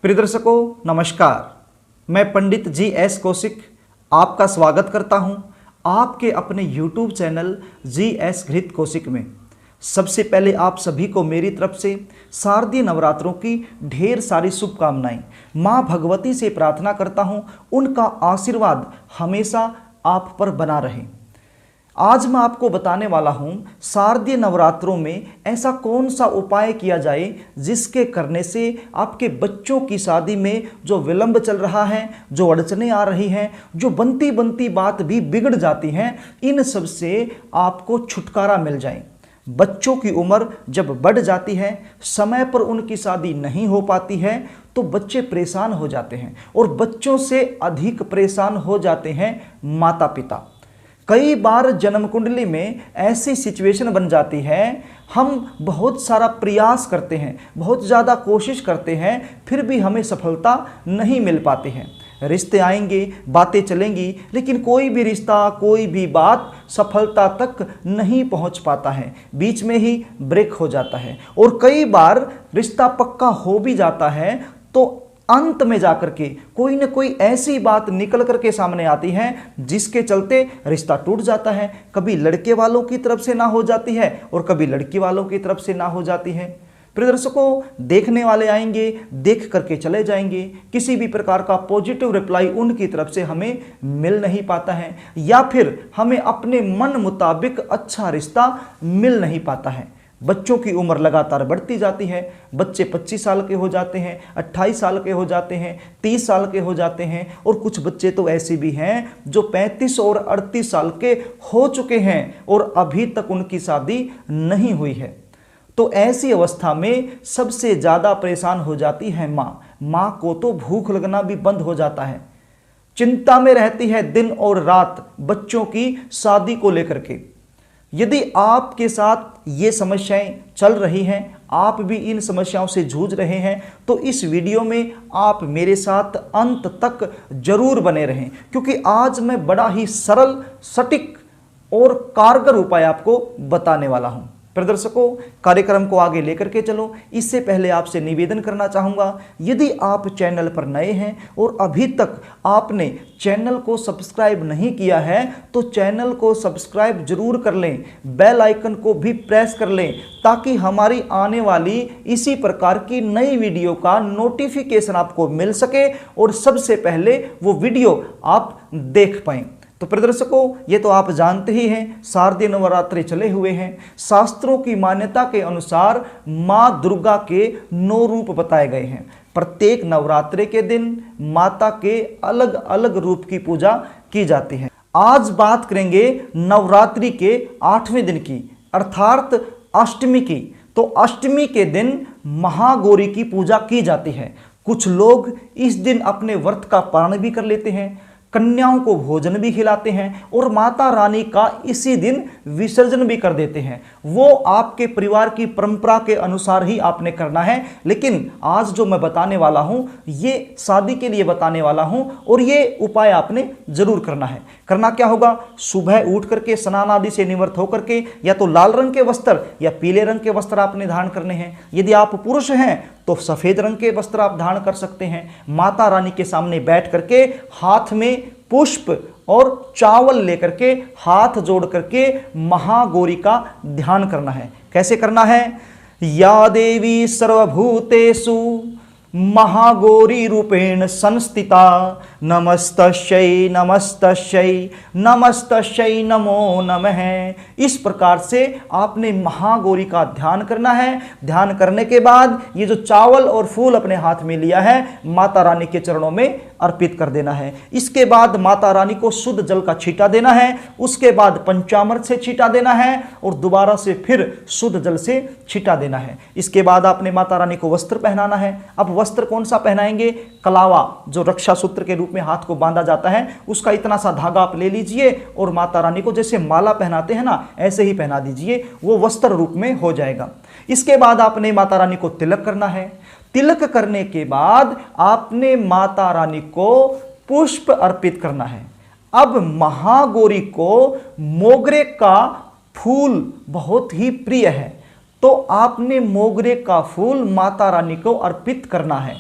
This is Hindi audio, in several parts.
प्रिय दर्शकों नमस्कार। मैं पंडित जी एस कौशिक आपका स्वागत करता हूं आपके अपने YouTube चैनल जी एस घृत कौशिक में। सबसे पहले आप सभी को मेरी तरफ से शारदीय नवरात्रों की ढेर सारी शुभकामनाएं। मां भगवती से प्रार्थना करता हूं उनका आशीर्वाद हमेशा आप पर बना रहे। आज मैं आपको बताने वाला हूं शारदीय नवरात्रों में ऐसा कौन सा उपाय किया जाए जिसके करने से आपके बच्चों की शादी में जो विलंब चल रहा है, जो अड़चने आ रही हैं, जो बनती बनती बात भी बिगड़ जाती हैं, इन सब से आपको छुटकारा मिल जाए। बच्चों की उम्र जब बढ़ जाती है, समय पर उनकी शादी नहीं हो पाती है तो बच्चे परेशान हो जाते हैं और बच्चों से अधिक परेशान हो जाते हैं माता पिता। कई बार जन्म कुंडली में ऐसी सिचुएशन बन जाती है, हम बहुत सारा प्रयास करते हैं, बहुत ज़्यादा कोशिश करते हैं, फिर भी हमें सफलता नहीं मिल पाती है। रिश्ते आएंगे, बातें चलेंगी, लेकिन कोई भी रिश्ता, कोई भी बात सफलता तक नहीं पहुंच पाता है, बीच में ही ब्रेक हो जाता है। और कई बार रिश्ता पक्का हो भी जाता है तो अंत में जाकर के कोई न कोई ऐसी बात निकल करके सामने आती है जिसके चलते रिश्ता टूट जाता है। कभी लड़के वालों की तरफ से ना हो जाती है और कभी लड़की वालों की तरफ से ना हो जाती है। प्रिय दर्शकों, देखने वाले आएंगे, देख करके चले जाएंगे, किसी भी प्रकार का पॉजिटिव रिप्लाई उनकी तरफ से हमें मिल नहीं पाता है, या फिर हमें अपने मन मुताबिक अच्छा रिश्ता मिल नहीं पाता है। बच्चों की उम्र लगातार बढ़ती जाती है, बच्चे 25 साल के हो जाते हैं, 28 साल के हो जाते हैं, 30 साल के हो जाते हैं, और कुछ बच्चे तो ऐसे भी हैं जो 35 और 38 साल के हो चुके हैं और अभी तक उनकी शादी नहीं हुई है। तो ऐसी अवस्था में सबसे ज़्यादा परेशान हो जाती है माँ को तो भूख लगना भी बंद हो जाता है, चिंता में रहती है दिन और रात बच्चों की शादी को लेकर के। यदि आपके साथ ये समस्याएं चल रही हैं, आप भी इन समस्याओं से जूझ रहे हैं, तो इस वीडियो में आप मेरे साथ अंत तक जरूर बने रहें, क्योंकि आज मैं बड़ा ही सरल, सटीक और कारगर उपाय आपको बताने वाला हूं। दर्शकों, कार्यक्रम को आगे लेकर के चलो। इससे पहले आपसे निवेदन करना चाहूँगा, यदि आप चैनल पर नए हैं और अभी तक आपने चैनल को सब्सक्राइब नहीं किया है तो चैनल को सब्सक्राइब जरूर कर लें, बेल आइकन को भी प्रेस कर लें, ताकि हमारी आने वाली इसी प्रकार की नई वीडियो का नोटिफिकेशन आपको मिल सके और सबसे पहले वो वीडियो आप देख पाएं। तो प्रिय दर्शकों, ये तो आप जानते ही हैं, शारदीय नवरात्रि चले हुए हैं। शास्त्रों की मान्यता के अनुसार माँ दुर्गा के 9 रूप बताए गए हैं। प्रत्येक नवरात्रि के दिन माता के अलग अलग रूप की पूजा की जाती है। आज बात करेंगे नवरात्रि के 8वें दिन की, अर्थात अष्टमी की। तो अष्टमी के दिन महागौरी की पूजा की जाती है। कुछ लोग इस दिन अपने व्रत का पारण भी कर लेते हैं, कन्याओं को भोजन भी खिलाते हैं और माता रानी का इसी दिन विसर्जन भी कर देते हैं। वो आपके परिवार की परंपरा के अनुसार ही आपने करना है, लेकिन आज जो मैं बताने वाला हूं ये शादी के लिए बताने वाला हूं और ये उपाय आपने जरूर करना है। करना क्या होगा, सुबह उठ करके स्नान आदि से निवृत्त होकर के या तो लाल रंग के वस्त्र या पीले रंग के वस्त्र आपने धारण करने हैं। यदि आप पुरुष हैं तो सफेद रंग के वस्त्र आप धारण कर सकते हैं। माता रानी के सामने बैठ करके हाथ में पुष्प और चावल लेकर के हाथ जोड़ करके महागौरी का ध्यान करना है। कैसे करना है, या देवी सर्वभूतेषु महागौरी रूपेण संस्थिता नमस्तस्यै नमस्तस्यै नमस्तस्यै नमो नमः। इस प्रकार से आपने महागौरी का ध्यान करना है। ध्यान करने के बाद ये जो चावल और फूल अपने हाथ में लिया है माता रानी के चरणों में अर्पित कर देना है। इसके बाद माता रानी को शुद्ध जल का छींटा देना है, उसके बाद पंचामृत से छींटा देना है और दोबारा से फिर शुद्ध जल से छींटा देना है। इसके बाद आपने माता रानी को वस्त्र पहनाना है। अब वस्त्र कौन सा पहनाएंगे, कलावा जो रक्षा सूत्र के रूप में हाथ को बांधा जाता है उसका इतना सा धागा आप ले लीजिए और माता रानी को जैसे माला पहनाते हैं ना, ऐसे ही पहना दीजिए, वो वस्त्र रूप में हो जाएगा। इसके बाद आपने माता रानी को तिलक करना है। तिलक करने के बाद आपने माता रानी को पुष्प अर्पित करना है। अब महागौरी को मोगरे का फूल बहुत ही प्रिय है, तो आपने मोगरे का फूल माता रानी को अर्पित करना है।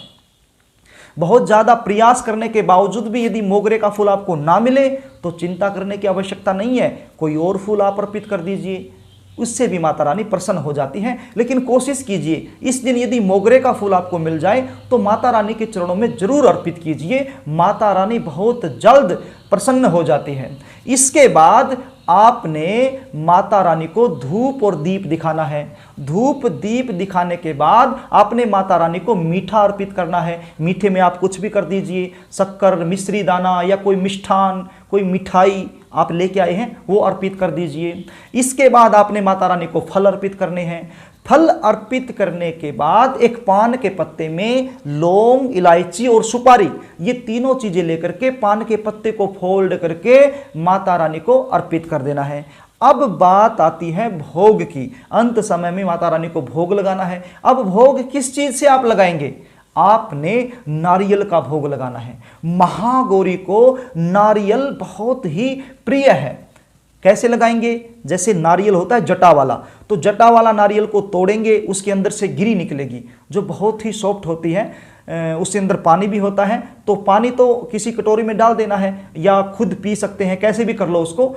बहुत ज़्यादा प्रयास करने के बावजूद भी यदि मोगरे का फूल आपको ना मिले तो चिंता करने की आवश्यकता नहीं है, कोई और फूल आप अर्पित कर दीजिए, उससे भी माता रानी प्रसन्न हो जाती हैं। लेकिन कोशिश कीजिए इस दिन यदि मोगरे का फूल आपको मिल जाए तो माता रानी के चरणों में जरूर अर्पित कीजिए, माता रानी बहुत जल्द प्रसन्न हो जाती है। इसके बाद आपने माता रानी को धूप और दीप दिखाना है। धूप दीप दिखाने के बाद आपने माता रानी को मीठा अर्पित करना है। मीठे में आप कुछ भी कर दीजिए, शक्कर, मिश्री दाना या कोई मिष्ठान, कोई मिठाई आप लेके आए हैं वो अर्पित कर दीजिए। इसके बाद आपने माता रानी को फल अर्पित करने हैं। फल अर्पित करने के बाद एक पान के पत्ते में लौंग, इलायची और सुपारी, ये तीनों चीजें लेकर के पान के पत्ते को फोल्ड करके माता रानी को अर्पित कर देना है। अब बात आती है भोग की। अंत समय में माता रानी को भोग लगाना है। अब भोग किस चीज से आप लगाएंगे? आपने नारियल का भोग लगाना है। महागौरी को नारियल बहुत ही प्रिय है। कैसे लगाएंगे? जैसे नारियल होता है जटा वाला, तो जटा वाला नारियल को तोड़ेंगे, उसके अंदर से गिरी निकलेगी जो बहुत ही सॉफ्ट होती है। उसके अंदर पानी भी होता है, तो पानी तो किसी कटोरी में डाल देना है या खुद पी सकते हैं, कैसे भी कर लो उसको।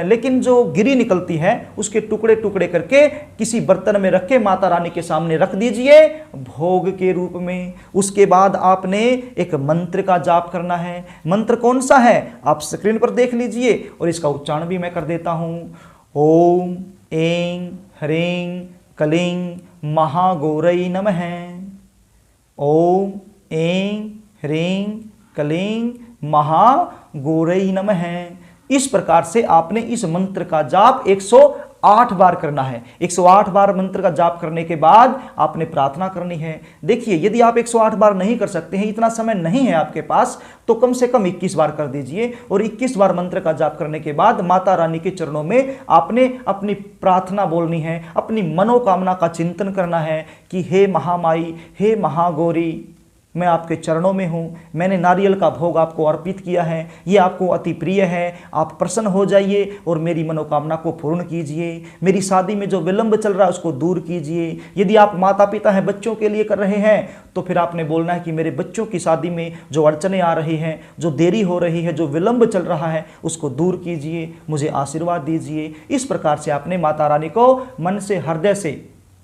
लेकिन जो गिरी निकलती है उसके टुकड़े टुकड़े करके किसी बर्तन में रख के माता रानी के सामने रख दीजिए भोग के रूप में। उसके बाद आपने एक मंत्र का जाप करना है। मंत्र कौन सा है आप स्क्रीन पर देख लीजिए और इसका उच्चारण भी मैं कर देता हूं। ओम ऐं ह्रीं क्लीं महागौरये नमः। ओम ऐं ह्रीं क्लीं महागौरये नमः। इस प्रकार से आपने इस मंत्र का जाप 108 बार करना है। 108 बार मंत्र का जाप करने के बाद आपने प्रार्थना करनी है। देखिए यदि आप 108 बार नहीं कर सकते हैं, इतना समय नहीं है आपके पास, तो कम से कम 21 बार कर दीजिए। और 21 बार मंत्र का जाप करने के बाद माता रानी के चरणों में आपने अपनी प्रार्थना बोलनी है, अपनी मनोकामना का चिंतन करना है कि हे महामाई, हे महागौरी, मैं आपके चरणों में हूँ, मैंने नारियल का भोग आपको अर्पित किया है, ये आपको अति प्रिय है, आप प्रसन्न हो जाइए और मेरी मनोकामना को पूर्ण कीजिए। मेरी शादी में जो विलंब चल रहा है उसको दूर कीजिए। यदि आप माता पिता हैं, बच्चों के लिए कर रहे हैं, तो फिर आपने बोलना है कि मेरे बच्चों की शादी में जो अड़चने आ रही हैं, जो देरी हो रही है, जो विलंब चल रहा है, उसको दूर कीजिए, मुझे आशीर्वाद दीजिए। इस प्रकार से आपने माता रानी को मन से, हृदय से,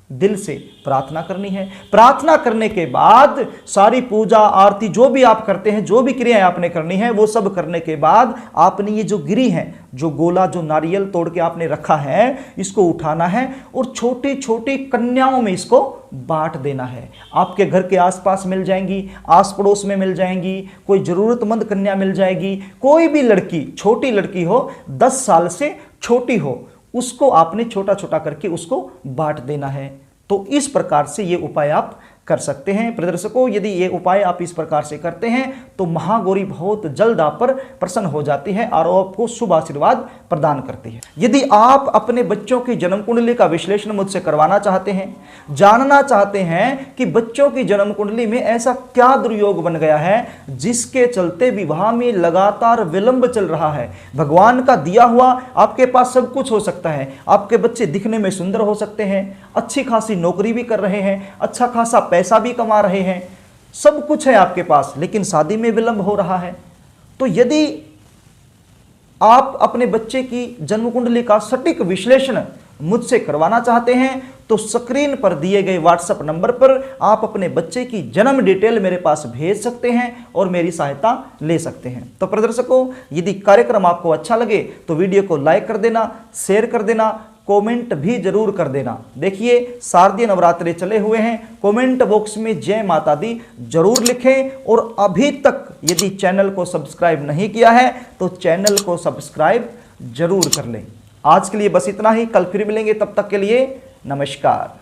दिल से प्रार्थना करनी है। प्रार्थना करने के बाद सारी पूजा आरती जो भी आप करते हैं, जो भी क्रियाएं आपने करनी है, वो सब करने के बाद आपने ये जो गिरी है, जो गोला, जो नारियल तोड़ के आपने रखा है, इसको उठाना है और छोटी छोटी कन्याओं में इसको बांट देना है। आपके घर के आसपास मिल जाएंगी, आस पड़ोस में मिल जाएंगी, कोई जरूरतमंद कन्या मिल जाएगी, कोई भी लड़की, छोटी लड़की हो, 10 साल से छोटी हो, उसको आपने छोटा छोटा करके उसको बांट देना है। तो इस प्रकार से ये उपाय आप कर सकते हैं। प्रदर्शकों, यदि ये उपाय आप इस प्रकार से करते हैं तो महागौरी बहुत जल्द आप पर प्रसन्न हो जाती है और आपको शुभ आशीर्वाद प्रदान करती है। यदि आप अपने बच्चों की जन्म कुंडली का विश्लेषण मुझसे करवाना चाहते हैं, जानना चाहते हैं कि बच्चों की जन्म कुंडली में ऐसा क्या दुर्योग बन गया है जिसके चलते विवाह में लगातार विलंब चल रहा है, भगवान का दिया हुआ आपके पास सब कुछ हो सकता है, आपके बच्चे दिखने में सुंदर हो सकते हैं, अच्छी खासी नौकरी भी कर रहे हैं, अच्छा खासा पैसा भी कमा रहे हैं, सब कुछ है आपके पास, लेकिन शादी में विलंब हो रहा है, तो यदि आप अपने बच्चे की जन्म कुंडली का सटीक विश्लेषण मुझसे करवाना चाहते हैं तो स्क्रीन पर दिए गए व्हाट्सएप नंबर पर आप अपने बच्चे की जन्म डिटेल मेरे पास भेज सकते हैं और मेरी सहायता ले सकते हैं। तो प्रदर्शकों, यदि कार्यक्रम आपको अच्छा लगे तो वीडियो को लाइक कर देना, शेयर कर देना, कमेंट भी जरूर कर देना। देखिए शारदीय नवरात्रे चले हुए हैं, कमेंट बॉक्स में जय माता दी जरूर लिखें और अभी तक यदि चैनल को सब्सक्राइब नहीं किया है तो चैनल को सब्सक्राइब जरूर कर लें। आज के लिए बस इतना ही, कल फिर मिलेंगे, तब तक के लिए नमस्कार।